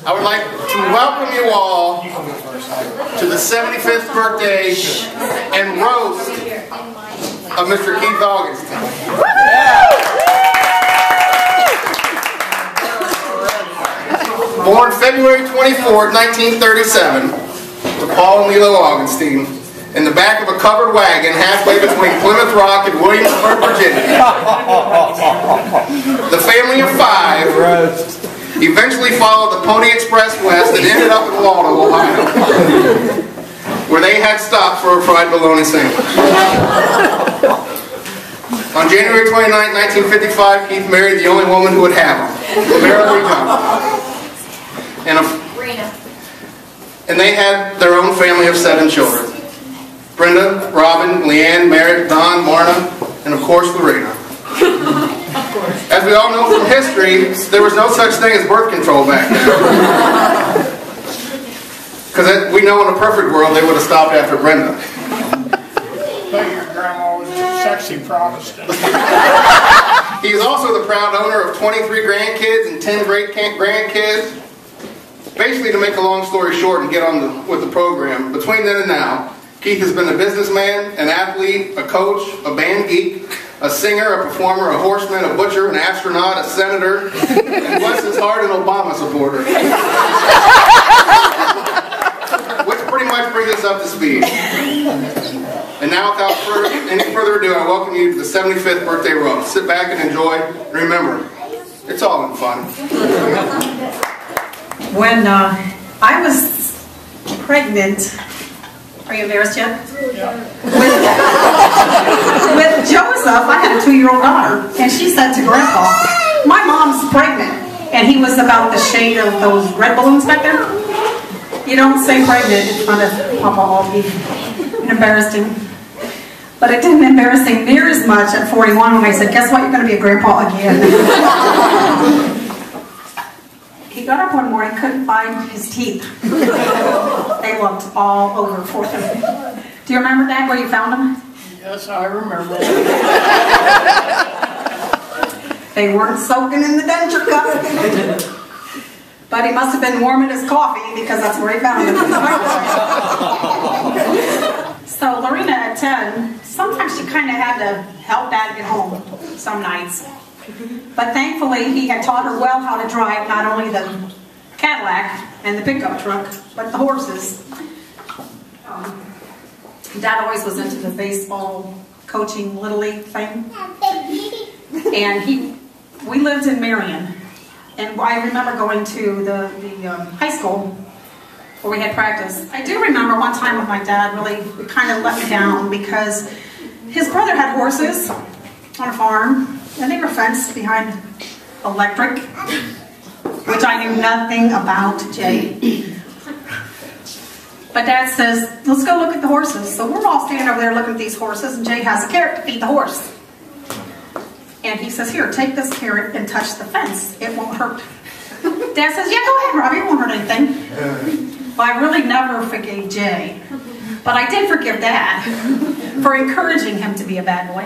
I would like to welcome you all to the 75th birthday and roast of Mr. Keith Augie. Born February 24, 1937, to Paul and Lilo Augustine, in the back of a covered wagon halfway between Plymouth Rock and Williamsburg, Virginia. The family of 5 eventually followed the Pony Express west and ended up in Waldo, Ohio, where they had stopped for a fried bologna sandwich. On January 29, 1955, Keith married the only woman who would have him, and they had their own family of 7 children. Brenda, Robin, Leanne, Merritt, Don, Marna, and of course Lorena. As we all know from history, there was no such thing as birth control back then. Because we know in a perfect world they would have stopped after Brenda. But your grandma was a sexy Protestant. He is also the proud owner of 23 grandkids and 10 great-grandkids. Basically, to make a long story short and get on with the program, between then and now, Keith has been a businessman, an athlete, a coach, a band geek, a singer, a performer, a horseman, a butcher, an astronaut, a senator, and bless his heart, an Obama supporter. Which pretty much brings us up to speed. And now, without any further ado, I welcome you to the 75th birthday roast. Sit back and enjoy. And remember, it's all in fun. When I was pregnant, are you embarrassed yet? Yeah. With Joseph, I had a 2-year-old daughter, and she said to Grandpa, "My mom's pregnant," and he was about the shade of those red balloons back there. You don't say pregnant in front of Papa Augie. It embarrassed him. But it didn't embarrass him near as much at 41 when I said, "Guess what? You're going to be a grandpa again." He got up one morning, couldn't find his teeth. They looked all over for him. Do you remember, Dad, where you found them? Yes, I remember. They weren't soaking in the denture cup. But he must have been warming his coffee because that's where he found them. So Lorena at 10, sometimes she kind of had to help Dad get home some nights. But thankfully, he had taught her well how to drive not only the Cadillac and the pickup truck, but the horses. Dad always was into the baseball coaching Little League thing. And we lived in Marion. And I remember going to the high school where we had practice. I do remember one time with my dad really kind of let me down because his brother had horses on a farm. And they were fenced behind electric, which I knew nothing about, Jay. But Dad says, "Let's go look at the horses." So we're all standing over there looking at these horses, and Jay has a carrot to feed the horse. And he says, "Here, take this carrot and touch the fence. It won't hurt." Dad says, "Yeah, go ahead, Robbie. It won't hurt anything." Well, I really never forgave Jay. But I did forgive Dad for encouraging him to be a bad boy.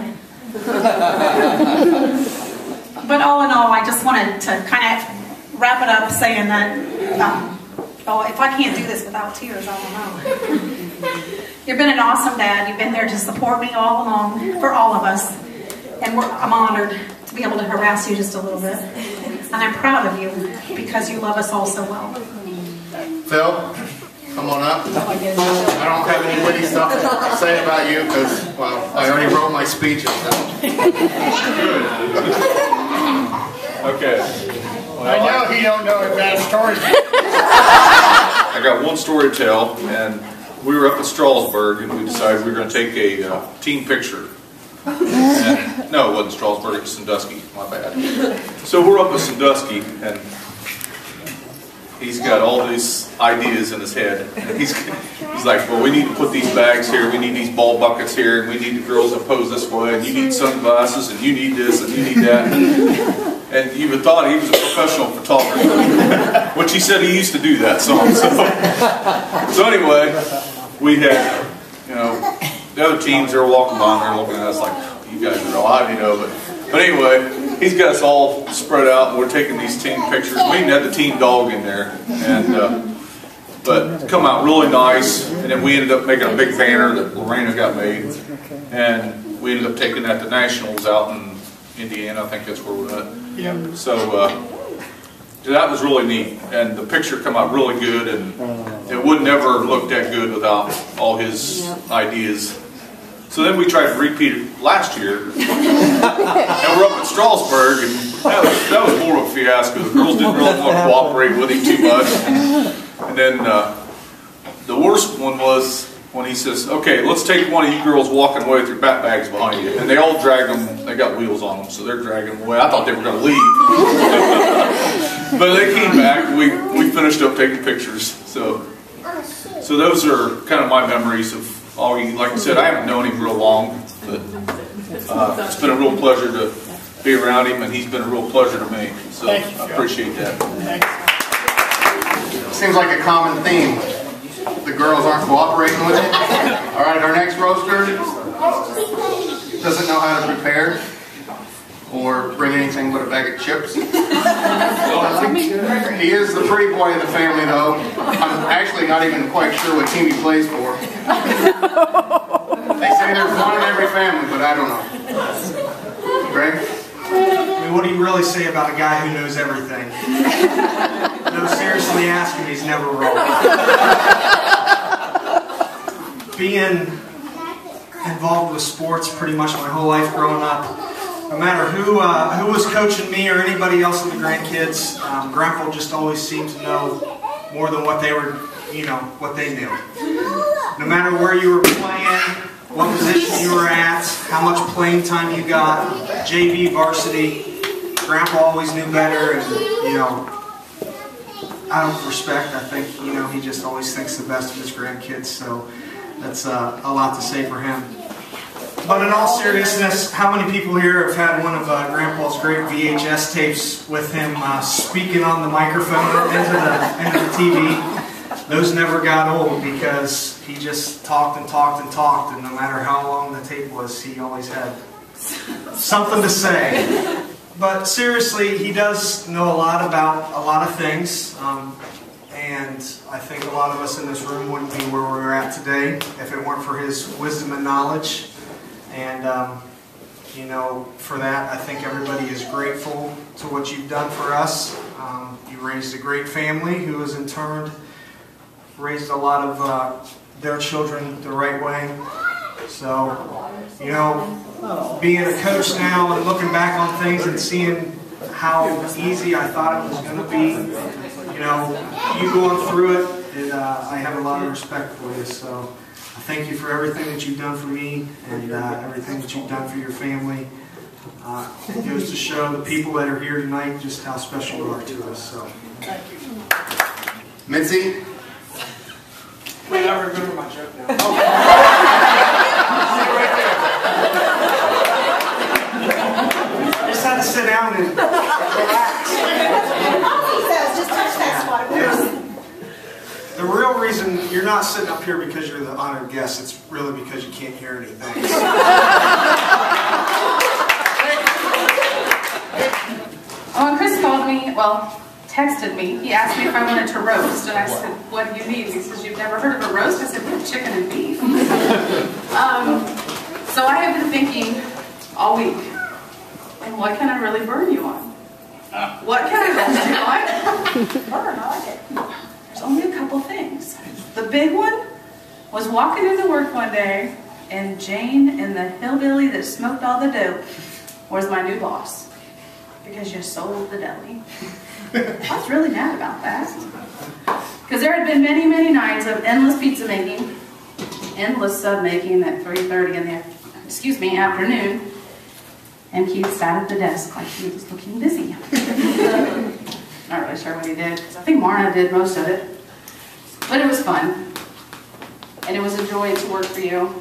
But all in all, I just wanted to kind of wrap it up saying that, if I can't do this without tears, I don't know. You've been an awesome dad. You've been there to support me all along, for all of us. And I'm honored to be able to harass you just a little bit. And I'm proud of you because you love us all so well. Phil, come on up. I don't have any witty stuff to say about you because, well, I already wrote my speeches. So. Okay. Well, I know he don't know his bad stories. I got one story to tell, and we were up at Strasburg, and we decided we were going to take a team picture. And, no, it wasn't Strasburg, it was Sandusky, my bad. So we're up at Sandusky, and he's got all these ideas in his head. And he's like, well, we need to put these bags here, we need these ball buckets here, and we need the girls to pose this way, and you need sunglasses, and you need this, and you need that. And you would have thought he was a professional photographer, which he said he used to do that song. So anyway, we had, the other teams, they were walking by and they were looking at us like, you guys know, how do you know? But anyway, he's got us all spread out, and we're taking these team pictures. We even had the team dog in there, and but come out really nice. And then we ended up making a big banner that Lorena got made, and we ended up taking that to nationals out in Indiana. I think that's where we're at. Yep. So that was really neat, and the picture come out really good, and it would never look that good without all his ideas. So then we tried to repeat it last year, and we're up at Strasburg, and that was more of a fiasco. The girls didn't really want to cooperate with him too much. And then the worst one was when he says, "Okay, let's take one of you girls walking away with your bags behind you." And they all drag them, they got wheels on them, so they're dragging them away. I thought they were going to leave. But they came back, we finished up taking pictures. So those are kind of my memories of Augie. Like I said, I haven't known him real long, but it's been a real pleasure to be around him, and he's been a real pleasure to me. So I appreciate that. Seems like a common theme. The girls aren't cooperating with it. All right, our next roaster doesn't know how to prepare or bring anything but a bag of chips. He is the pretty boy of the family, though. I'm actually not even quite sure what team he plays for. They say there's one in every family, but I don't know. Greg? I mean, what do you really say about a guy who knows everything? No, seriously, ask him, he's never wrong. Being involved with sports pretty much my whole life growing up, no matter who was coaching me or anybody else of the grandkids, Grandpa just always seemed to know more than what they were, what they knew. No matter where you were playing, what position you were at, how much playing time you got, JV, varsity, Grandpa always knew better, and out of respect, I think he just always thinks the best of his grandkids. So that's a lot to say for him. But in all seriousness, how many people here have had one of Grandpa's great VHS tapes with him speaking on the microphone into the TV? Those never got old because he just talked and talked and talked, and no matter how long the tape was, he always had something to say. But seriously, he does know a lot about a lot of things, and I think a lot of us in this room wouldn't be where we're at today if it weren't for his wisdom and knowledge. And for that, I think everybody is grateful to what you've done for us. You raised a great family who has in turn raised a lot of their children the right way. So, being a coach now and looking back on things and seeing how easy I thought it was going to be, you going through it, and I have a lot of respect for you. So I thank you for everything that you've done for me and everything that you've done for your family. It goes to show the people that are here tonight just how special you are to us. So, thank you. Mitzi? Wait, I remember my joke now. Sit right there. I just had to sit down and relax. Just touch that spot. The real reason you're not sitting up here because you're the honored guest, it's really because you can't hear anything. When Chris called me, texted me, he asked me if I wanted to roast, and I said, "What do you mean?" He says, "You've never heard of a roast?" I said, "We have chicken and beef." So I have been thinking all week, and what can I really burn you on? What can I roast you on? Burn, I like it. There's only a couple things. The big one was walking into work one day, and Jane and the hillbilly that smoked all the dope was my new boss. Because you sold the deli. I was really mad about that. Because there had been many, many nights of endless pizza making, endless sub making at 3:30 in the afternoon, and Keith sat at the desk like he was looking busy. Not really sure what he did, because I think Marna did most of it. But it was fun. And it was a joy to work for you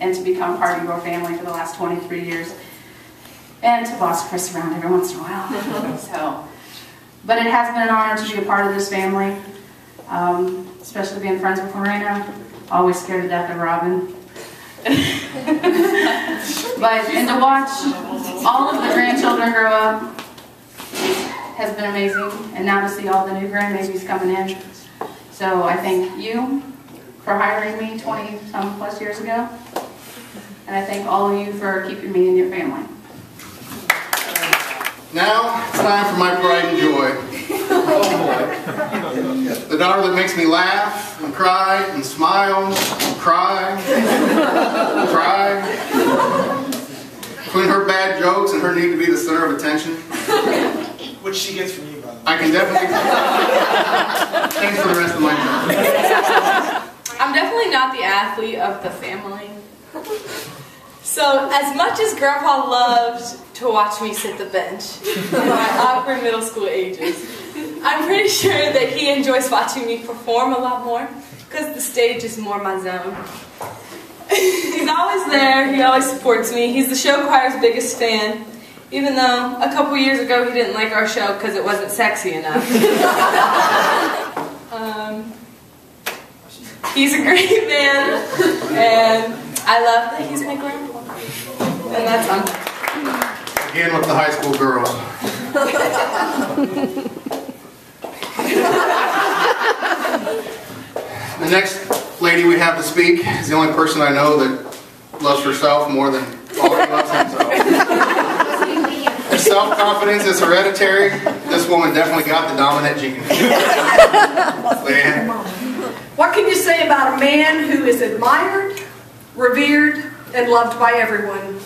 and to become part of your family for the last 23 years. And to boss Chris around every once in a while. But it has been an honor to be a part of this family, especially being friends with Lorena. Always scared to death of Robin. And to watch all of the grandchildren grow up has been amazing, and now to see all the new grandbabies coming in. So I thank you for hiring me 20-some plus years ago, and I thank all of you for keeping me in your family. Now it's time for my pride and joy. The daughter that makes me laugh and cry and smile and cry and cry. Between her bad jokes and her need to be the center of attention. Which she gets from you, by the way. I can definitely... Thanks for the rest of my job. I'm definitely not the athlete of the family. So, as much as Grandpa loved to watch me sit the bench in my awkward middle school ages, I'm pretty sure that he enjoys watching me perform a lot more, because the stage is more my zone. He's always there, he always supports me, he's the show choir's biggest fan, even though a couple years ago he didn't like our show because it wasn't sexy enough. He's a great man, and I love that he's my grandpa. And that's on. Again with the high school girls. The next lady we have to speak is the only person I know that loves herself more than Augie loves himself. Her self-confidence is hereditary. This woman definitely got the dominant gene. Leanne. What can you say about a man who is admired, revered, and loved by everyone?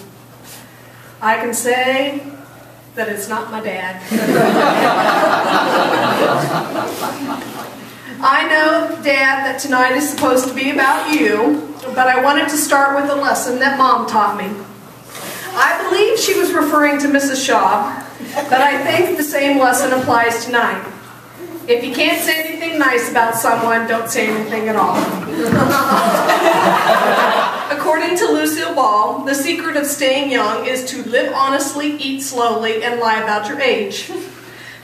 I can say that it's not my dad. I know, Dad, that tonight is supposed to be about you, but I wanted to start with a lesson that Mom taught me. I believe she was referring to Mrs. Shaw, but I think the same lesson applies tonight. If you can't say anything nice about someone, don't say anything at all. According to Lucille Ball, the secret of staying young is to live honestly, eat slowly, and lie about your age.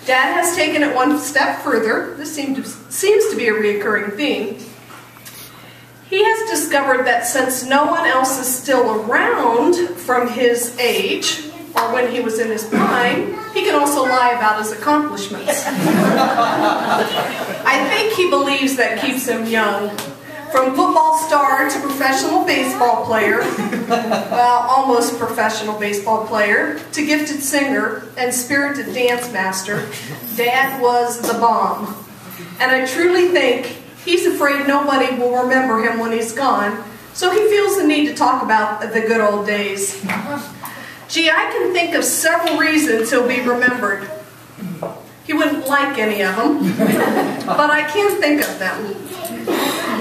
Dad has taken it one step further. This seems to be a recurring theme. He has discovered that since no one else is still around from his age, or when he was in his prime, he can also lie about his accomplishments. I think he believes that keeps him young. From football star to professional baseball player, well, almost professional baseball player, to gifted singer and spirited dance master, Dad was the bomb. And I truly think he's afraid nobody will remember him when he's gone, so he feels the need to talk about the good old days. Gee, I can think of several reasons he'll be remembered. He wouldn't like any of them, but I can think of them.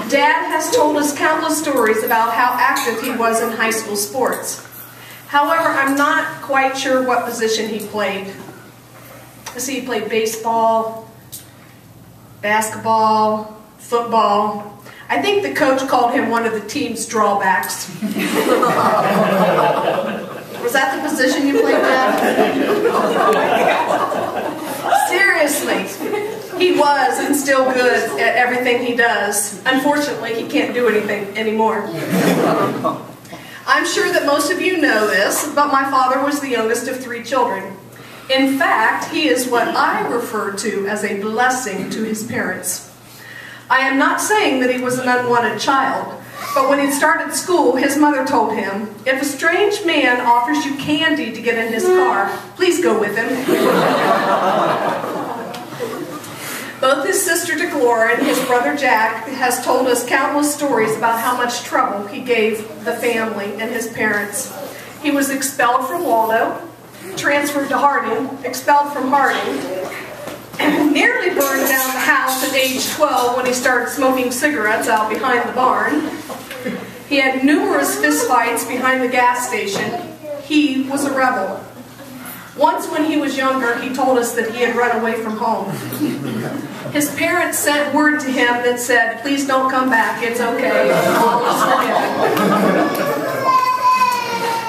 Dad has told us countless stories about how active he was in high school sports. However, I'm not quite sure what position he played. Let's see, he played baseball, basketball, football. I think the coach called him one of the team's drawbacks. Was that the position you played, Dad? Seriously, he was and still good at everything he does. Unfortunately, he can't do anything anymore. I'm sure that most of you know this, but my father was the youngest of 3 children. In fact, he is what I refer to as a blessing to his parents. I am not saying that he was an unwanted child, but when he started school, his mother told him, if a strange man offers you candy to get in his car, please go with him. Both his sister Deglora and his brother Jack has told us countless stories about how much trouble he gave the family and his parents. He was expelled from Waldo, transferred to Harding, expelled from Harding, and nearly burned down the house at age 12 when he started smoking cigarettes out behind the barn. He had numerous fistfights behind the gas station. He was a rebel. Once when he was younger, he told us that he had run away from home. His parents sent word to him that said, please don't come back, it's okay, all is forgiven.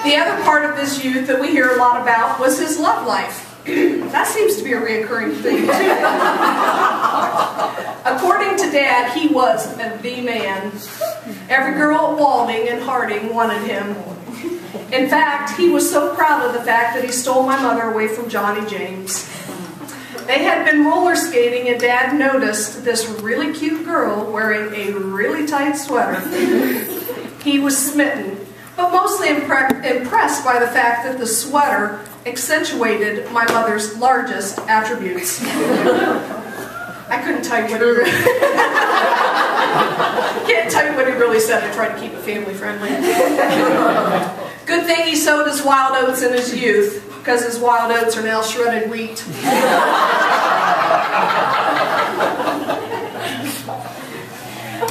The other part of his youth that we hear a lot about was his love life. That seems to be a reoccurring thing too. According to Dad, he was the man. Every girl at Walding and Harding wanted him. In fact, he was so proud of the fact that he stole my mother away from Johnny James. They had been roller skating and Dad noticed this really cute girl wearing a really tight sweater. He was smitten, but mostly impressed by the fact that the sweater accentuated my mother's largest attributes. I couldn't tell you what he really can't tell you what he really said. I tried to keep it family friendly. Good thing he sowed his wild oats in his youth, because his wild oats are now shredded wheat.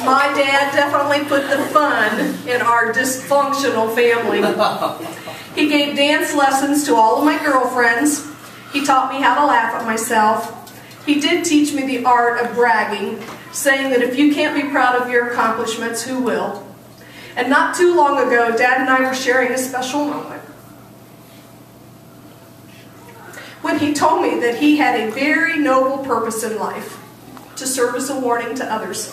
My dad definitely put the fun in our dysfunctional family. He gave dance lessons to all of my girlfriends. He taught me how to laugh at myself. He did teach me the art of bragging, saying that if you can't be proud of your accomplishments, who will? And not too long ago, Dad and I were sharing a special moment when he told me that he had a very noble purpose in life, to serve as a warning to others.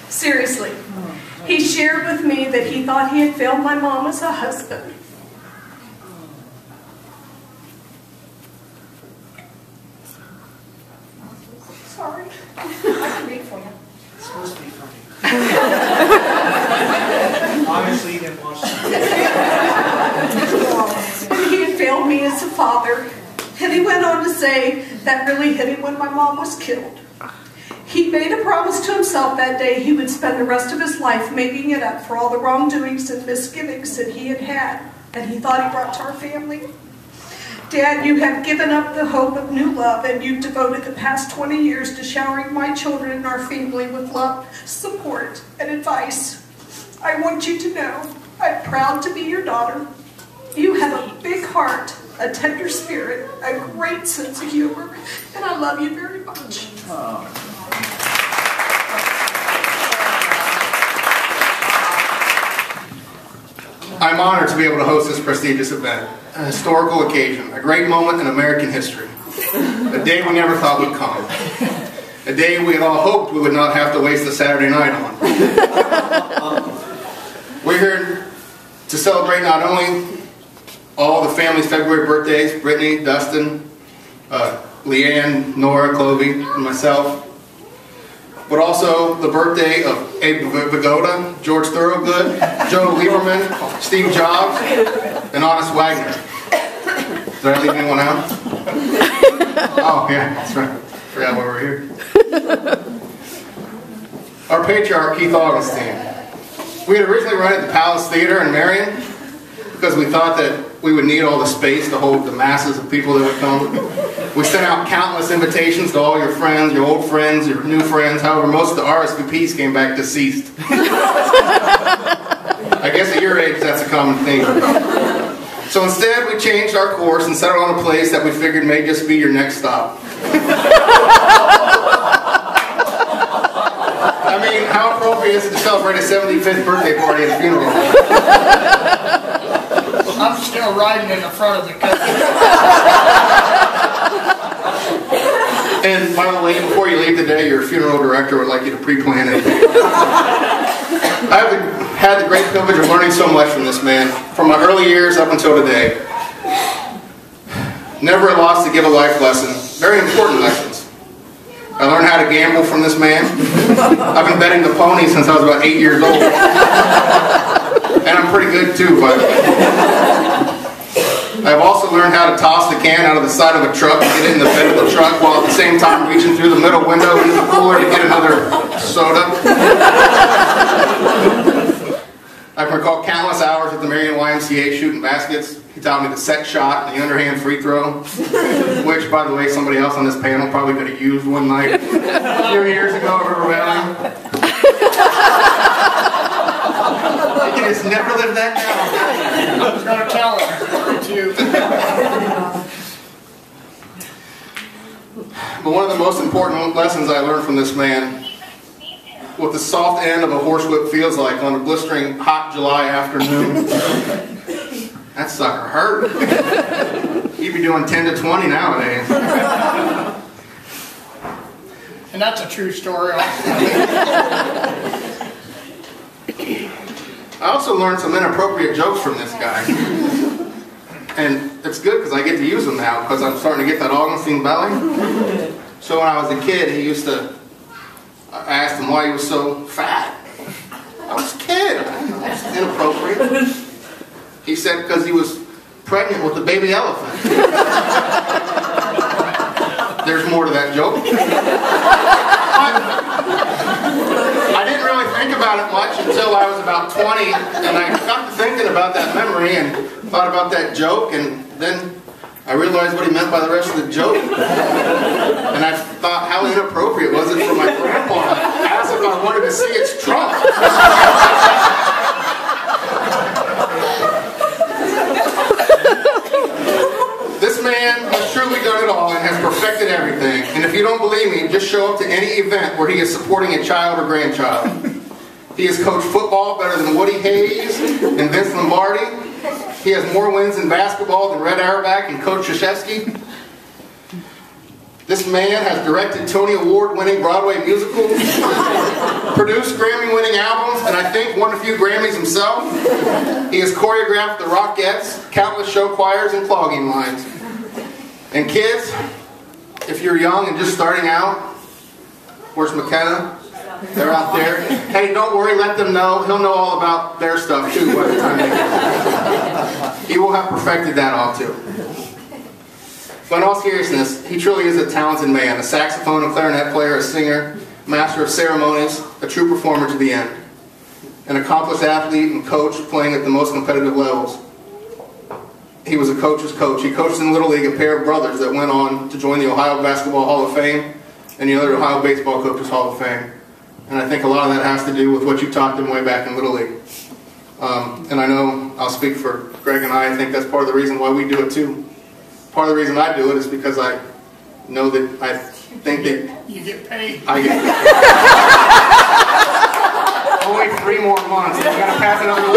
Seriously, he shared with me that he thought he had failed my mom as a husband. Sorry. I can read for you. It's supposed to be funny. Obviously, you didn't watch that. He had failed me as a father. And he went on to say that really hit him when my mom was killed. He made a promise to himself that day he would spend the rest of his life making it up for all the wrongdoings and misgivings that he had had, and he thought he brought to our family. Dad, you have given up the hope of new love, and you've devoted the past 20 years to showering my children and our family with love, support, and advice. I want you to know I'm proud to be your daughter. You have a big heart, a tender spirit, a great sense of humor, and I love you very much. I'm honored to be able to host this prestigious event, a historical occasion, a great moment in American history, a day we never thought would come, a day we had all hoped we would not have to waste a Saturday night on. We're here to celebrate not only all the family's February birthdays, Brittany, Dustin, Leanne, Nora, Clovey, and myself, but also the birthday of Abe Vigoda, George Thorogood, Joe Lieberman, Steve Jobs, and Honest Wagner. Did I leave anyone out? Oh, yeah, that's right. Forgot why we're here. Our patriarch, Keith Augustine. We had originally rented the Palace Theater in Marion because we thought that we would need all the space to hold the masses of people that would come. We sent out countless invitations to all your friends, your old friends, your new friends. However, most of the RSVPs came back deceased. I guess at your age, that's a common theme. So instead, we changed our course and settled on a place that we figured may just be your next stop. I mean, how appropriate is it to celebrate a 75th birthday party at a funeral? I'm still riding in the front of the car. And by the way, before you leave today, your funeral director would like you to pre-plan it. I've had the great privilege of learning so much from this man, from my early years up until today. Never a loss to give a life lesson. Very important lessons. I learned how to gamble from this man. I've been betting the pony since I was about 8 years old. And I'm pretty good too, but I've also learned how to toss the can out of the side of a truck and get it in the bed of the truck while at the same time reaching through the middle window into the cooler to get another soda. I can recall countless hours at the Marion YMCA shooting baskets. He taught me the set shot and the underhand free throw, which, by the way, somebody else on this panel probably could have used one night a few years ago at River Valley. You can just never live that down. I was going to tell her too. But one of the most important lessons I learned from this man, what the soft end of a horsewhip feels like on a blistering hot July afternoon. That sucker hurt. You'd be doing 10 to 20 nowadays. And that's a true story. I also learned some inappropriate jokes from this guy. And it's good because I get to use them now because I'm starting to get that Augustine belly. So when I was a kid, I asked him why he was so fat. I was a kid. That's inappropriate. He said because he was pregnant with a baby elephant. There's more to that joke. I didn't really think about it much until I was about 20, and I got to thinking about that memory and thought about that joke, and then I realized what he meant by the rest of the joke. And I thought, how inappropriate was it for my grandpa to ask if I wanted to see its trunk? This man has truly done it all and has perfected everything. And if you don't believe me, just show up to any event where he is supporting a child or grandchild. He has coached football better than Woody Hayes and Vince Lombardi. He has more wins in basketball than Red Auerbach and Coach Krzyzewski. This man has directed Tony Award-winning Broadway musicals, produced Grammy-winning albums, and I think won a few Grammys himself. He has choreographed the Rockettes, countless show choirs, and clogging lines. And kids, if you're young and just starting out, where's McKenna? They're out there. Hey, don't worry, let them know. He'll know all about their stuff too by the time they get there. He will have perfected that all too. But in all seriousness, he truly is a talented man, a saxophone and clarinet player, a singer, master of ceremonies, a true performer to the end. An accomplished athlete and coach playing at the most competitive levels. He was a coach's coach. He coached in Little League a pair of brothers that went on to join the Ohio Basketball Hall of Fame and the other Ohio Baseball Coaches Hall of Fame. And I think a lot of that has to do with what you taught them way back in Little League. And I know I'll speak for Greg and I think that's part of the reason why we do it too. Part of the reason I do it is because I know that I think that You get paid. I get only 3 more months. I gotta pass another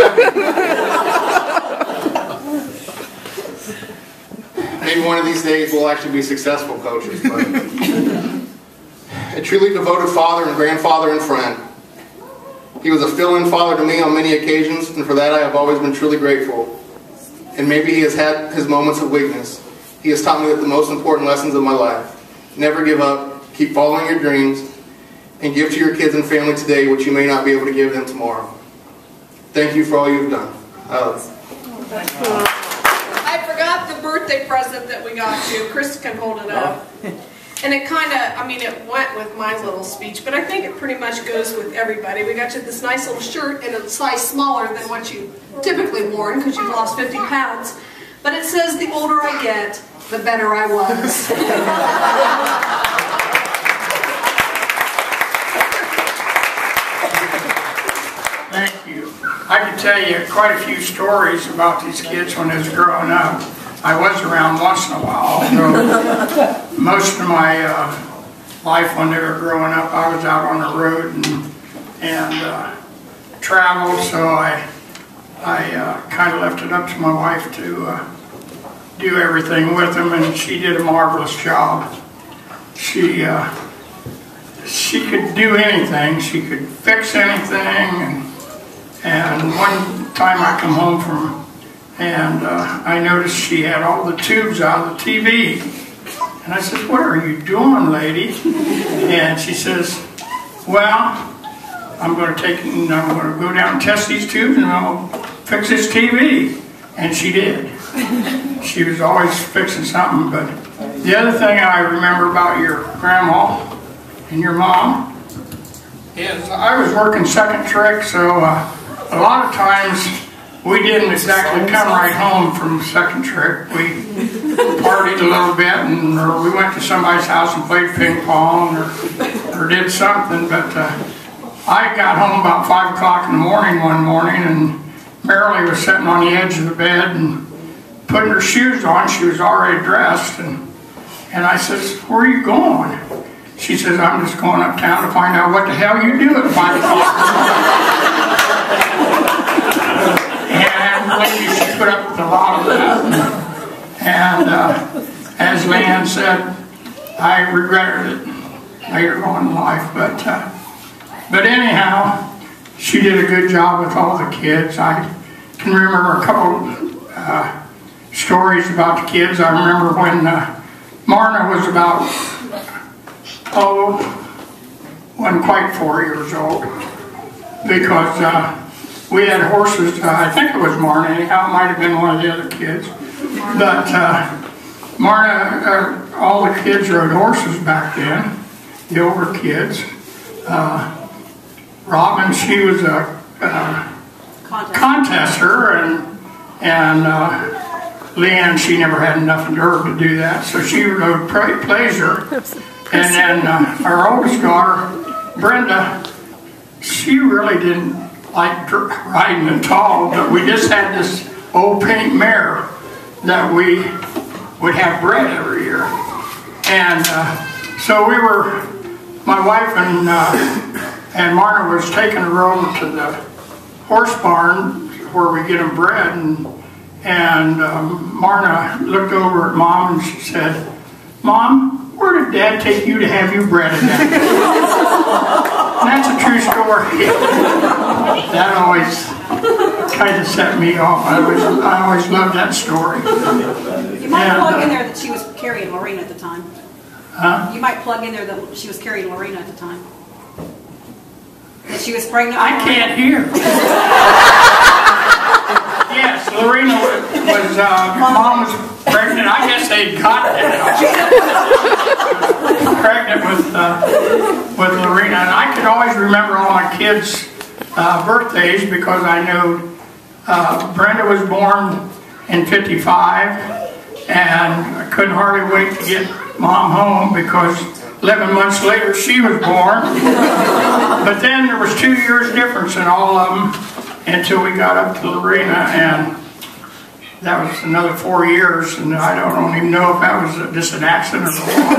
11. Maybe one of these days we'll actually be successful coaches. But a truly devoted father and grandfather and friend. He was a fill-in father to me on many occasions, and for that I have always been truly grateful. And maybe he has had his moments of weakness. He has taught me that the most important lessons of my life. Never give up, keep following your dreams, and give to your kids and family today what you may not be able to give them tomorrow. Thank you for all you've done. I forgot the birthday present that we got you. Chris can hold it up. And it kind of, I mean, it went with my little speech, but I think it pretty much goes with everybody. We got you this nice little shirt in a size smaller than what you typically worn because you've lost 50 pounds. But it says, the older I get, the better I was. Thank you. I can tell you quite a few stories about these kids when I was growing up. I was around once in a while. Most of my life when they were growing up, I was out on the road and traveled, so I kind of left it up to my wife to do everything with them, and she did a marvelous job. She could do anything. She could fix anything, and one time I come home from, and I noticed she had all the tubes out of the TV. And I said, "What are you doing, lady?" And she says, "Well, I'm going to go down and test these tubes and I'll fix this TV." And she did. She was always fixing something. But the other thing I remember about your grandma and your mom is I was working second trick, so a lot of times we didn't exactly come right home from second trick. We partied a little bit, or we went to somebody's house and played ping pong or did something. But I got home about 5 o'clock in the morning one morning, and Marilee was sitting on the edge of the bed and putting her shoes on. She was already dressed, and I says, "Where are you going?" She says, "I'm just going uptown to find out what the hell you do at 5 o'clock in the morning." And she put up with a lot of that. And as Leanne said, I regretted it later on in life. But anyhow, she did a good job with all the kids. I can remember a couple stories about the kids. I remember when Marna was about, wasn't quite 4 years old, because we had horses. I think it was Marna, anyhow, it might have been one of the other kids. But Marna, all the kids rode horses back then, the older kids. Robin, she was a contester, and Leanne, she never had enough nerve to do that, so she rode pleasure. And then our oldest daughter, Brenda, she really didn't like riding at all, but we just had this old pink mare that we would have bred every year. And so we were, my wife and Marna was taking her over to the horse barn where we get them bred, and Marna looked over at Mom and she said, "Mom, where did Dad take you to have you bred again?" And that's a true story. That always kind of set me off. I always loved that story. You might plug in there that she was carrying Lorena at the time. Huh? You might plug in there that she was carrying Lorena at the time. That she was pregnant. I can't hear. Yes, Lorena was, Mom was pregnant. I guess they'd got that. Pregnant with Lorena. And I could always remember all my kids' birthdays because I know Brenda was born in '55, and I couldn't hardly wait to get Mom home because 11 months later she was born. But then there was 2 years difference in all of them until we got up to Lorena, and that was another 4 years, and I don't even know if that was just an accident or what.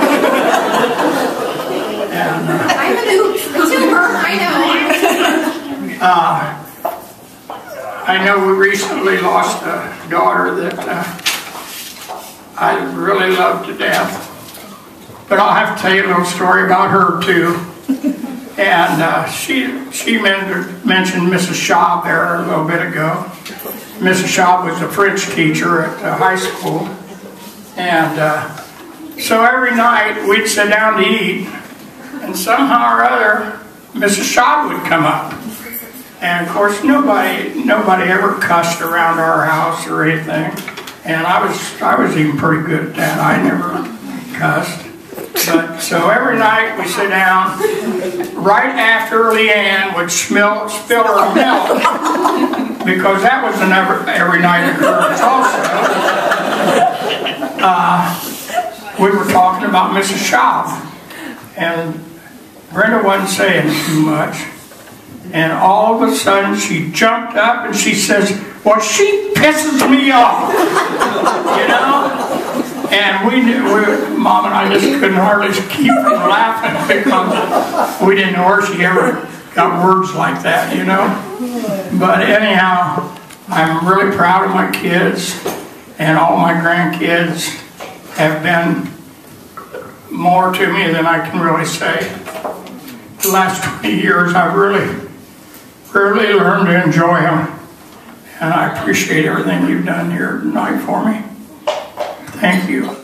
And, I'm a new consumer, I know. I know we recently lost a daughter that I really loved to death. But I'll have to tell you a little story about her too. And she mentioned Mrs. Schaub there a little bit ago. Mrs. Schaub was a French teacher at high school. And so every night we'd sit down to eat, and somehow or other Mrs. Schaub would come up. And of course nobody ever cussed around our house or anything. And I was even pretty good at that. I never cussed. But so every night we sit down, right after Leanne would spill her milk, because that was an every night occurrence also. We were talking about Mrs. Schaub, and Brenda wasn't saying too much, and all of a sudden she jumped up and she says, "Well, she pisses me off," you know? And Mom and I just couldn't hardly keep from laughing because we didn't know where she ever got words like that, you know. But anyhow, I'm really proud of my kids, and all my grandkids have been more to me than I can really say. The last 20 years, I've really learned to enjoy them, and I appreciate everything you've done here tonight for me. Thank you.